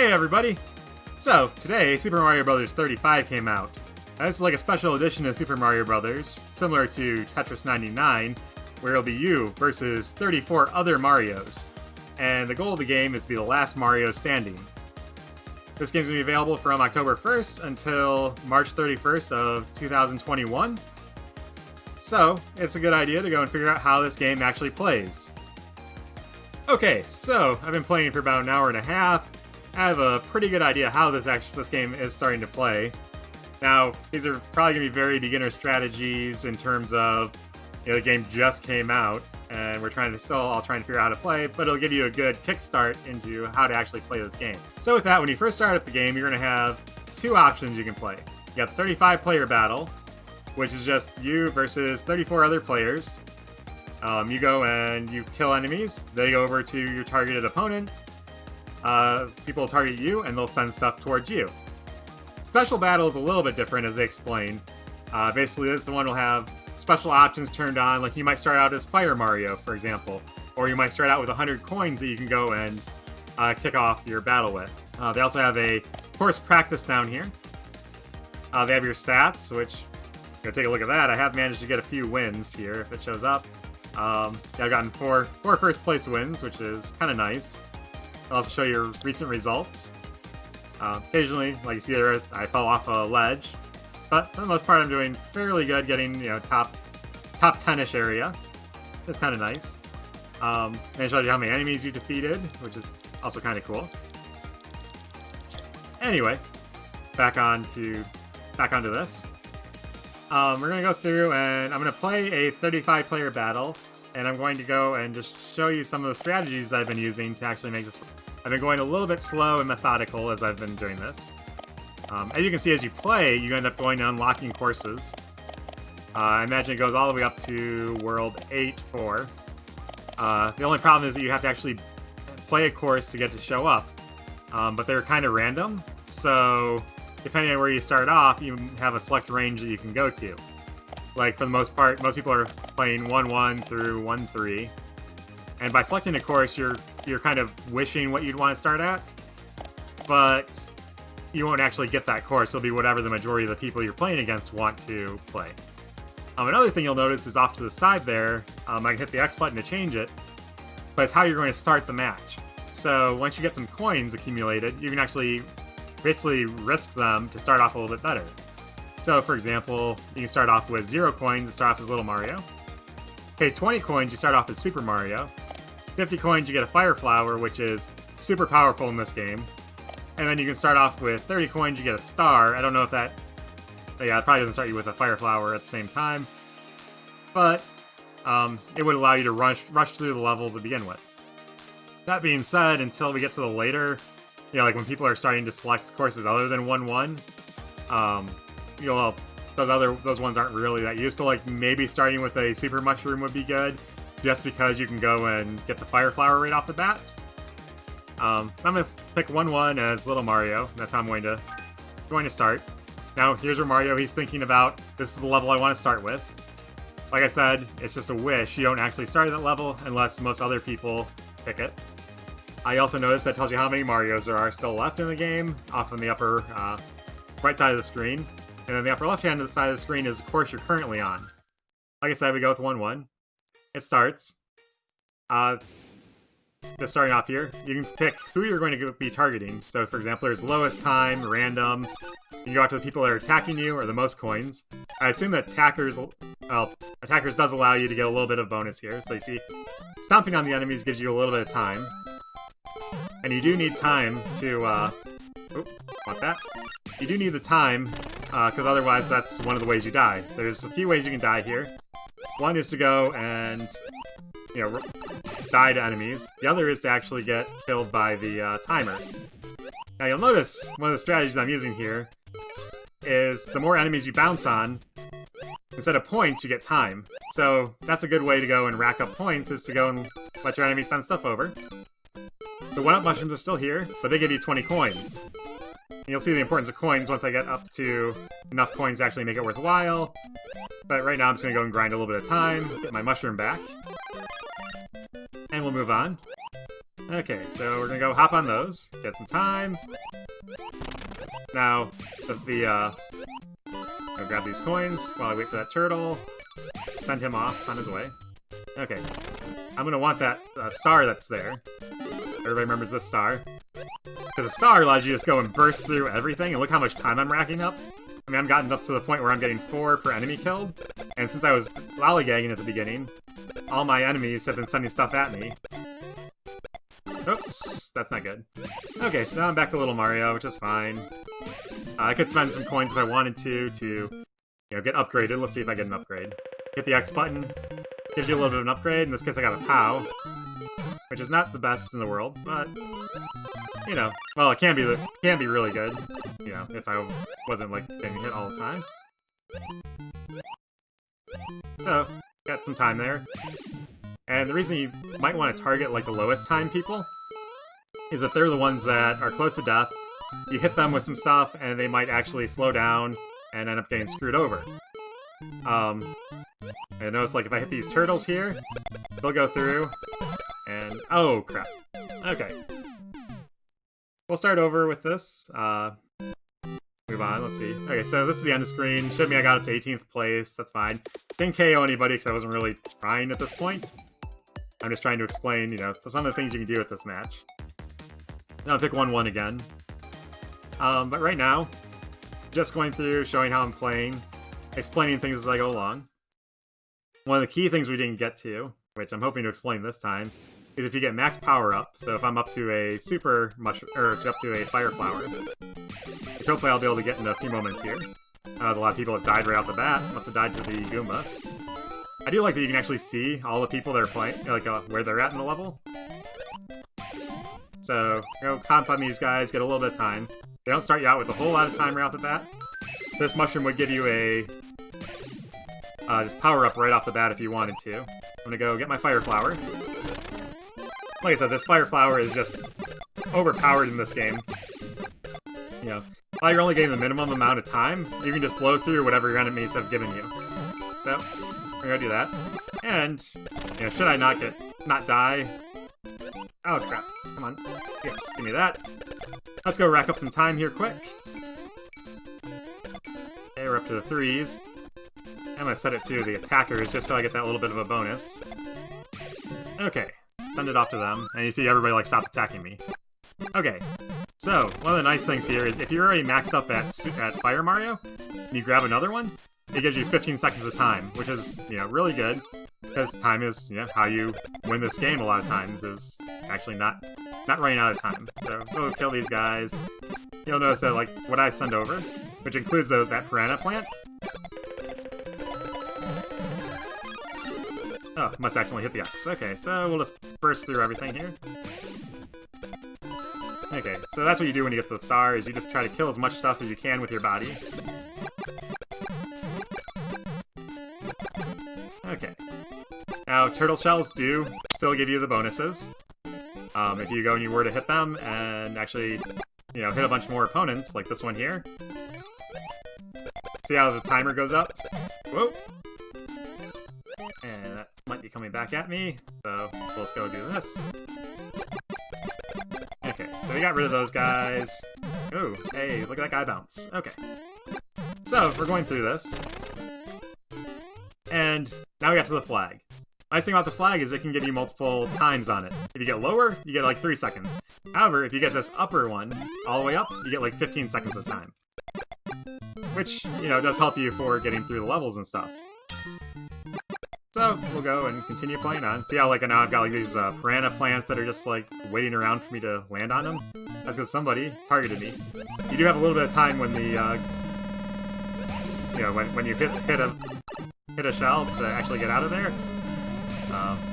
Hey everybody! So, today, Super Mario Bros. 35 came out. Now, this is like a special edition of Super Mario Bros., similar to Tetris 99, where it'll be you versus 34 other Marios. And the goal of the game is to be the last Mario standing. This game's going to be available from October 1st until March 31st of 2021. So, it's a good idea to go and figure out how this game actually plays. Okay, so I've been playing for about an hour and a half. I have a pretty good idea how this game is starting to play. Now, these are probably going to be very beginner strategies in terms of, the game just came out, and we're all trying to figure out how to play, but it'll give you a good kickstart into how to actually play this game. So with that, when you first start up the game, you're going to have two options you can play. You got the 35-player battle, which is just you versus 34 other players. You go and you kill enemies, they go over to your targeted opponent, people will target you, and they'll send stuff towards you. Special battle is a little bit different, as they explain. Basically, this one will have special options turned on, like you might start out as Fire Mario, for example, or you might start out with 100 coins that you can go and kick off your battle with. They also have a course practice down here. They have your stats, which, take a look at that. I have managed to get a few wins here, if it shows up. I've gotten four first place wins, which is kind of nice. I'll also show your recent results. Occasionally, like you see there, I fell off a ledge, but for the most part I'm doing fairly good, getting top 10-ish area. That's kind of nice. And I showed you how many enemies you defeated, which is also kind of cool. Anyway, back onto this. We're going to go through and I'm going to play a 35-player battle, and I'm going to go and just show you some of the strategies I've been using to actually make this. I've been going a little bit slow and methodical as I've been doing this. As you can see, as you play, you end up going and unlocking courses. I imagine it goes all the way up to World 8-4. The only problem is that you have to actually play a course to get to show up, but they're kind of random, so depending on where you start off, you have a select range that you can go to. Like, for the most part, most people are playing 1-1 through 1-3. And by selecting a course, you're kind of wishing what you'd want to start at, but you won't actually get that course. It'll be whatever the majority of the people you're playing against want to play. Another thing you'll notice is off to the side there, I can hit the X button to change it, but it's how you're going to start the match. So once you get some coins accumulated, you can actually basically risk them to start off a little bit better. So, for example, you can start off with 0 coins to start off as Little Mario. Okay, 20 coins, you start off as Super Mario. 50 coins, you get a Fire Flower, which is super powerful in this game. And then you can start off with 30 coins, you get a Star. I don't know if it probably doesn't start you with a Fire Flower at the same time. But it would allow you to rush through the level to begin with. That being said, until we get to the later, like when people are starting to select courses other than 1-1, those ones aren't really that useful. Like, maybe starting with a Super Mushroom would be good, just because you can go and get the Fire Flower right off the bat. I'm going to pick 1-1 as Little Mario. That's how I'm going to start. Now, here's where Mario, he's thinking about, this is the level I want to start with. Like I said, it's just a wish. You don't actually start at that level unless most other people pick it. I also noticed that tells you how many Marios there are still left in the game, off on the upper right side of the screen. And then the upper left-hand side of the screen is the course you're currently on. Like I said, we go with 1-1. It starts. Just starting off here, you can pick who you're going to be targeting. So, for example, there's lowest time, random. You go out to the people that are attacking you, or the most coins. I assume that attackers does allow you to get a little bit of bonus here. So you see, stomping on the enemies gives you a little bit of time. And you do need time to, want that? You do need the time, because otherwise that's one of the ways you die. There's a few ways you can die here. One is to go and, die to enemies. The other is to actually get killed by the timer. Now you'll notice one of the strategies I'm using here is the more enemies you bounce on, instead of points, you get time. So that's a good way to go and rack up points, is to go and let your enemies send stuff over. The 1-up mushrooms are still here, but they give you 20 coins. And you'll see the importance of coins once I get up to enough coins to actually make it worthwhile. But right now I'm just going to go and grind a little bit of time, get my mushroom back. And we'll move on. Okay, so we're gonna go hop on those, get some time. Now, I'll grab these coins while I wait for that turtle. Send him off on his way. Okay, I'm gonna want that star that's there. Everybody remembers this star. Because a star allows you to just go and burst through everything, and look how much time I'm racking up. I mean, I've gotten up to the point where I'm getting 4 per enemy killed, and since I was lollygagging at the beginning, all my enemies have been sending stuff at me. Oops, that's not good. Okay, so now I'm back to Little Mario, which is fine. I could spend some coins if I wanted to, get upgraded. Let's see if I get an upgrade. Hit the X button, gives you a little bit of an upgrade. In this case, I got a POW, which is not the best in the world, but well, it can be really good. If I wasn't like getting hit all the time. So, got some time there. And the reason you might want to target like the lowest time people is that they're the ones that are close to death. You hit them with some stuff, and they might actually slow down and end up getting screwed over. And notice, like, if I hit these turtles here, they'll go through, and oh crap. Okay. We'll start over with this. Move on, let's see. Okay, so this is the end of screen. Showed me I got up to 18th place, that's fine. Didn't KO anybody because I wasn't really trying at this point. I'm just trying to explain, some of the things you can do with this match. Now I'll pick 1-1 again. But right now, just going through, showing how I'm playing, explaining things as I go along. One of the key things we didn't get to, which I'm hoping to explain this time, is if you get max power up. So if I'm up to a super mushroom, or up to a fire flower, which hopefully I'll be able to get in a few moments here. There's a lot of people that died right off the bat. Must have died to the Goomba. I do like that you can actually see all the people that are playing, like where they're at in the level. So go comp on these guys, get a little bit of time. They don't start you out with a whole lot of time right off the bat. This mushroom would give you a just power up right off the bat if you wanted to. I'm gonna go get my fire flower. Like I said, this fire flower is just overpowered in this game. While you're only getting the minimum amount of time, you can just blow through whatever your enemies have given you. So, we're gonna do that. And, should I not die? Oh crap, come on. Yes, give me that. Let's go rack up some time here quick. Okay, we're up to the 3s. I'm gonna set it to the attackers just so I get that little bit of a bonus. Okay, send it off to them, and you see everybody like stops attacking me. Okay, so one of the nice things here is if you're already maxed up at Fire Mario, and you grab another one, it gives you 15 seconds of time, which is really good because time is how you win this game a lot of times is actually not running out of time. So go kill these guys. You'll notice that like what I send over, which includes that piranha plant. Oh, must accidentally hit the X. Okay, so we'll just burst through everything here. Okay, so that's what you do when you get the star, is you just try to kill as much stuff as you can with your body. Okay. Now, turtle shells do still give you the bonuses. If you go and you were to hit them and actually, hit a bunch more opponents, like this one here. See how the timer goes up? Whoa! And that might be coming back at me, so let's go do this. Okay, so we got rid of those guys. Ooh, hey, look at that guy bounce. Okay. So, we're going through this. And now we got to the flag. Nice thing about the flag is it can give you multiple times on it. If you get lower, you get like 3 seconds. However, if you get this upper one, all the way up, you get like 15 seconds of time. Which, does help you for getting through the levels and stuff. So, we'll go and continue playing on. See how, now I've got, these piranha plants that are just, waiting around for me to land on them? That's because somebody targeted me. You do have a little bit of time when the, when you hit a shell to actually get out of there.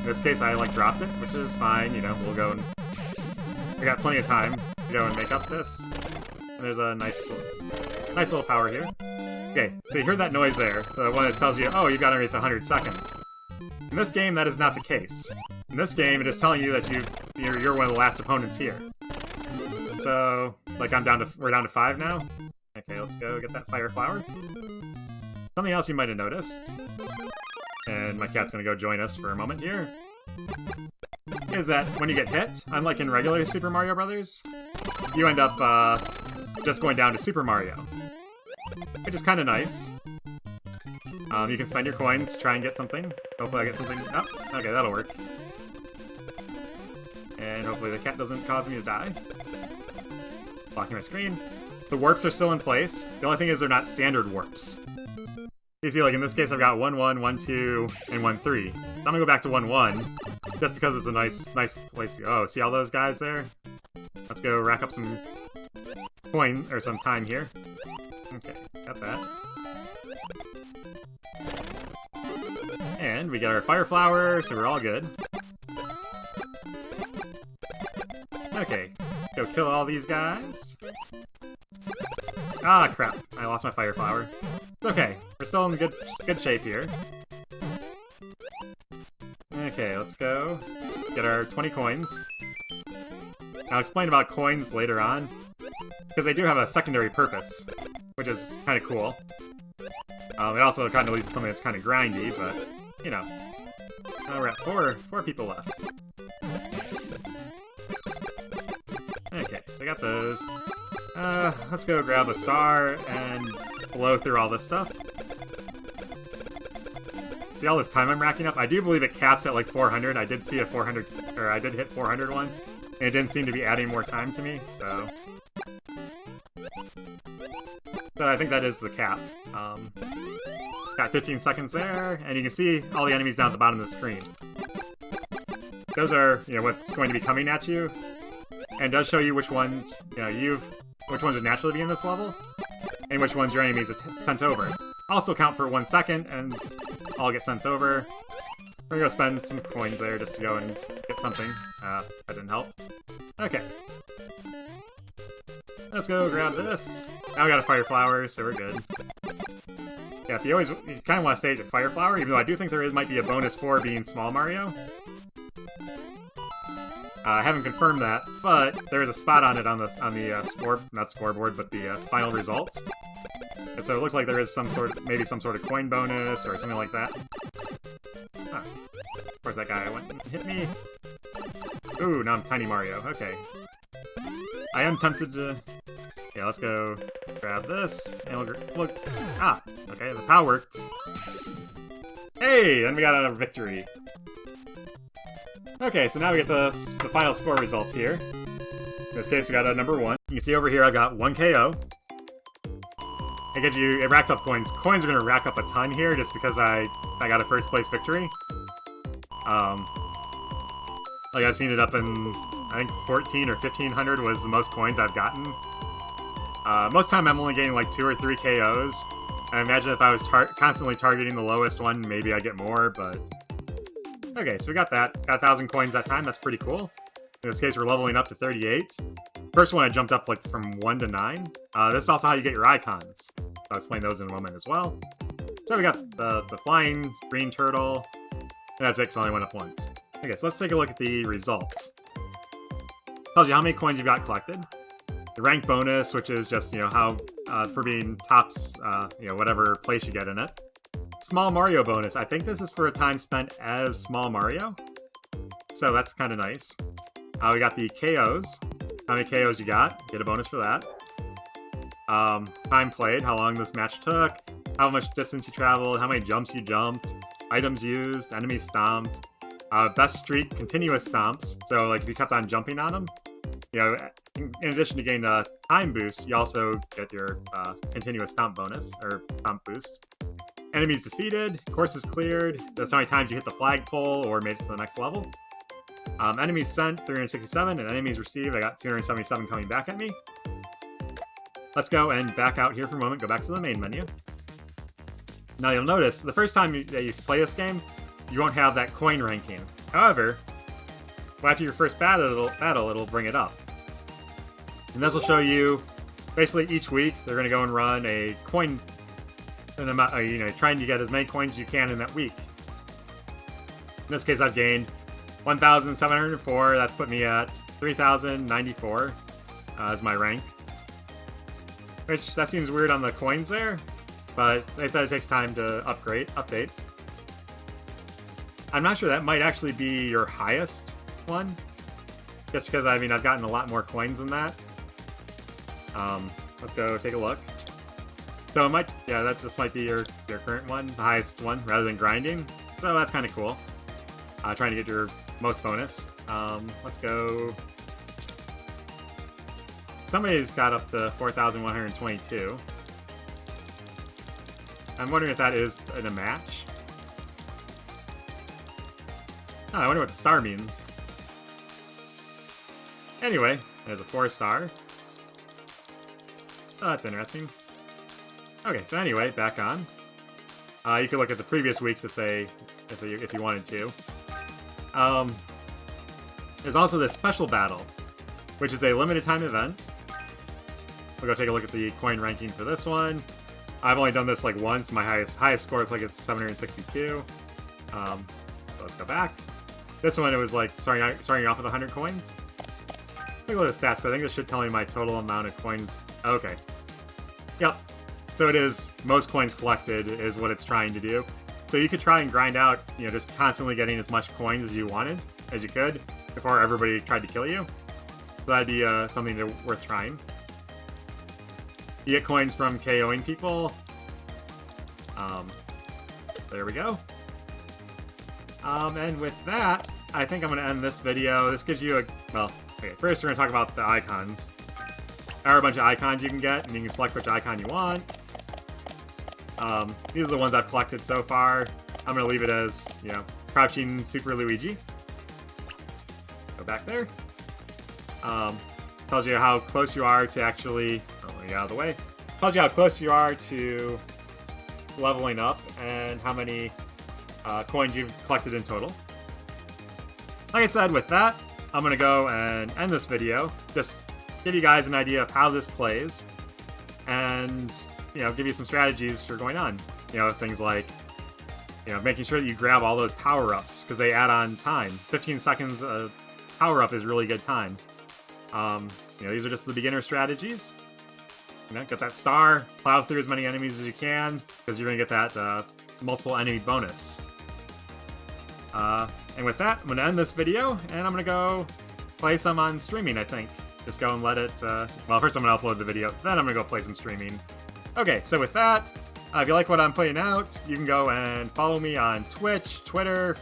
In this case, I, dropped it, which is fine. We'll go and... I got plenty of time to go and make up this. And there's a nice little power here. Okay, so you heard that noise there, the one that tells you, oh, you got underneath 100 seconds. In this game, that is not the case. In this game, it is telling you that you're one of the last opponents here. So, we're down to 5 now. Okay, let's go get that fire flower. Something else you might have noticed, and my cat's gonna go join us for a moment here. is that when you get hit, unlike in regular Super Mario Brothers, you end up just going down to Super Mario, which is kind of nice. You can spend your coins to try and get something. Hopefully I get something. Oh, okay, that'll work. And hopefully the cat doesn't cause me to die. Blocking my screen. The warps are still in place. The only thing is they're not standard warps. You see, like in this case, I've got 1, 1, 1, 2, and 1, 3. So I'm gonna go back to 1, 1, just because it's a nice place to go. Oh, see all those guys there? Let's go rack up some coin, or some time here. Okay, got that. And we get our fire flower, so we're all good. Okay, go kill all these guys. Ah, crap. I lost my fire flower. It's okay. We're still in good shape here. Okay, let's go get our 20 coins. I'll explain about coins later on, because they do have a secondary purpose, which is kind of cool. It also kind of leads to something that's kind of grindy, but, you know. Now we're at four people left. Okay, so I got those. Let's go grab a star and blow through all this stuff. See all this time I'm racking up? I do believe it caps at like 400. I did see a 400, or I did hit 400 once, and it didn't seem to be adding more time to me, so... So I think that is the cap. Got 15 seconds there, and you can see all the enemies down at the bottom of the screen. Those are, you know, what's going to be coming at you, and does show you which ones, you know, which ones would naturally be in this level, and which ones your enemies sent over. Also count for 1 second, and I'll get sent over. We're gonna go spend some coins there just to go and get something. That didn't help. Okay. Let's go grab this. Now we got a fire flower, so we're good. Yeah, you kind of want to stay at fire flower, even though I do think might be a bonus for being small Mario. I haven't confirmed that, but there is a spot on it on the not scoreboard, but the final results. And so it looks like there is maybe some sort of coin bonus or something like that. Huh. Of course, that guy went and hit me. Ooh, now I'm Tiny Mario. Okay. I am tempted to... Yeah, let's go grab this, and we'll look. Ah, okay, the POW worked. Hey, then we got a victory. Okay, so now we get the final score results here. In this case, we got a number 1. You can see over here I got 1 KO. It racks up coins. Coins are gonna rack up a ton here, just because I got a first place victory. Like I've seen it up in, I think 14 or 1500 was the most coins I've gotten. Most of the time I'm only getting like 2 or 3 KOs. I imagine if I was constantly targeting the lowest one, maybe I'd get more, but... Okay, so we got that. Got 1,000 coins that time, that's pretty cool. In this case, we're leveling up to 38. First one I jumped up like from 1 to 9. This is also how you get your icons. I'll explain those in a moment as well. So we got the flying green turtle, and that's it, because it only went up once. Okay, so let's take a look at the results. Tells you how many coins you've got collected. The rank bonus, which is just, you know, how, for being tops, you know, whatever place you get in it. Small Mario bonus. I think this is for a time spent as Small Mario. So that's kind of nice. We got the KOs. How many KOs you got? Get a bonus for that. Time played, how long this match took, how much distance you traveled, how many jumps you jumped, items used, enemies stomped. Best streak, continuous stomps. So, like, if you kept on jumping on them, you know, in addition to getting a time boost, you also get your continuous stomp bonus, or stomp boost. Enemies defeated, courses cleared, that's how many times you hit the flagpole or made it to the next level. Enemies sent, 367, and enemies received, I got 277 coming back at me. Let's go and back out here for a moment, go back to the main menu. Now you'll notice, the first time that you play this game, you won't have that coin ranking. However, after your first battle, it'll bring it up. And this will show you, basically each week, they're going to go and run a coin, you know, trying to get as many coins as you can in that week. In this case, I've gained 1,704, that's put me at 3,094 as my rank. Which, that seems weird on the coins there, but they said it takes time to update. I'm not sure, that might actually be your highest one. Just because, I mean, I've gotten a lot more coins than that. Let's go take a look. So it might, yeah, this might be your current one, the highest one, rather than grinding. So that's kind of cool. Trying to get your most bonus. Let's go. Somebody's got up to 4,122. I'm wondering if that is in a match. Oh, I wonder what the star means. Anyway, there's a 4-star. Oh, that's interesting. Okay, so anyway, back on. You could look at the previous weeks if you wanted to. There's also this special battle, which is a limited time event. We'll go take a look at the coin ranking for this one. I've only done this like once. My highest score is like it's 762. So let's go back. This one, it was like starting off with 100 coins. Take a look at the stats. I think this should tell me my total amount of coins. Okay. Yep. So it is most coins collected is what it's trying to do. So you could try and grind out, you know, just constantly getting as much coins as you wanted, as you could, before everybody tried to kill you. So that'd be something worth trying. You get coins from KOing people. There we go. And with that, I think I'm going to end this video. This gives you well, okay, first we're going to talk about the icons. There are a bunch of icons you can get, and you can select which icon you want. These are the ones I've collected so far. I'm going to leave it as, you know, Crouching Super Luigi. Go back there. Tells you how close you are to actually... Oh, let me get out of the way. Tells you how close you are to leveling up and how many coins you've collected in total. Like I said, with that, I'm going to go and end this video. Just give you guys an idea of how this plays and, you know, give you some strategies for going on. You know, things like, you know, making sure that you grab all those power-ups because they add on time. 15 seconds of power-up is really good time. You know, these are just the beginner strategies. You know, get that star, plow through as many enemies as you can because you're going to get that multiple enemy bonus. And with that, I'm going to end this video, and I'm going to go play some on streaming, I think. Just go and let it, well, first I'm going to upload the video, then I'm going to go play some streaming. Okay, so with that, if you like what I'm putting out, you can go and follow me on Twitch, Twitter,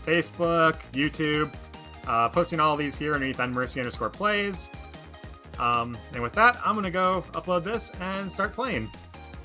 Facebook, YouTube, posting all these here underneath nmercy_plays. And with that, I'm going to go upload this and start playing.